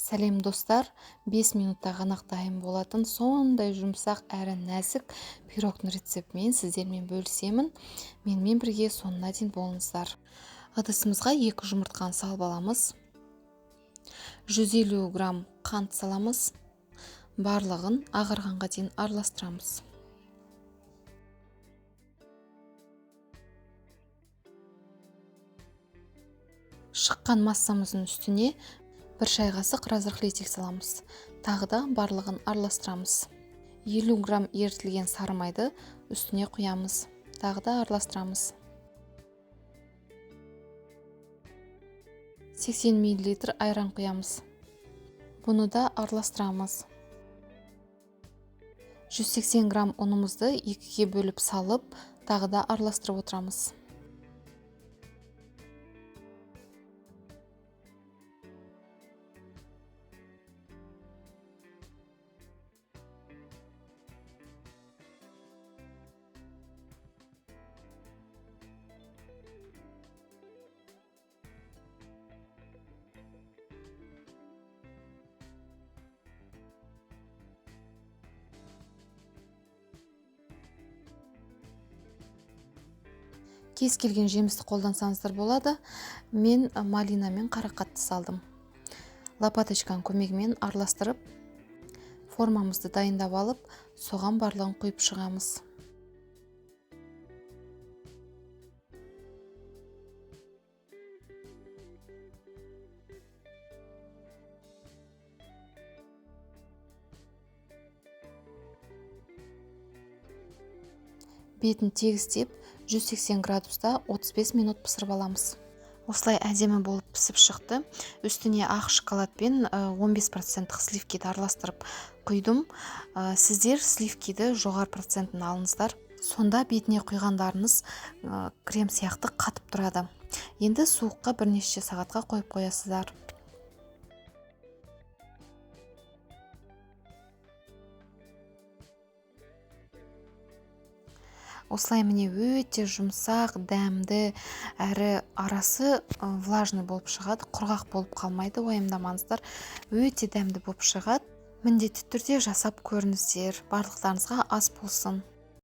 Сәлем достар, 5 минутта ғана дайын болатын сондай жұмсақ әрі нәзік пирогтың рецептімен сіздермен бөлісемін. Менімен бірге соңына дейін болыңыздар. Ыдысымызға 2 жұмыртқаны салып аламыз. 150 грамм қант саламыз. Барлығын ағарғанға дейін араластырамыз. Шыққан массамыздың үстіне 1 шай қасық разрыхлитель саламыз. Тағы да барлығын араластырамыз. 50 грамм ерітілген сары майды үстіне құямыз. Тағы да араластырамыз. 80 мл айран құямыз. Бұны да араластырамыз. 180 грамм ұнымызды 2-ге бөліп салып, тағы да араластырып отырамыз. Кез келген жемісті қолдансаңыздар болады. Мен малина мен қарақатты салдым. Лопаточканың көмегімен араластырып, формамызды дайындап алып, соған барлығын құйып шығамыз. Бетін тегістеп, 180 градуста 35 минут пісіріп аламыз. Осылай әдемі болып пісіп шықты. Үстіне ақ шоколадпен 15% сливкиді араластырып құйдым. Сіздер сливкиді жоғары процентін алыңыздар. Сонда бетіне құйғандарыңыз крем сияқты қатып тұрады. Енді суыққа бірнеше сағатқа қойып қоясыздар. Осылай міне өте жұмсақ, дәмді, әрі арасы влажный болып шығады, құрғақ болып қалмайды, уайымдамаңыздар. Өте дәмді болып шығады. Міндетті түрде жасап көріңіздер. Барлықтарыңызға ас болсын.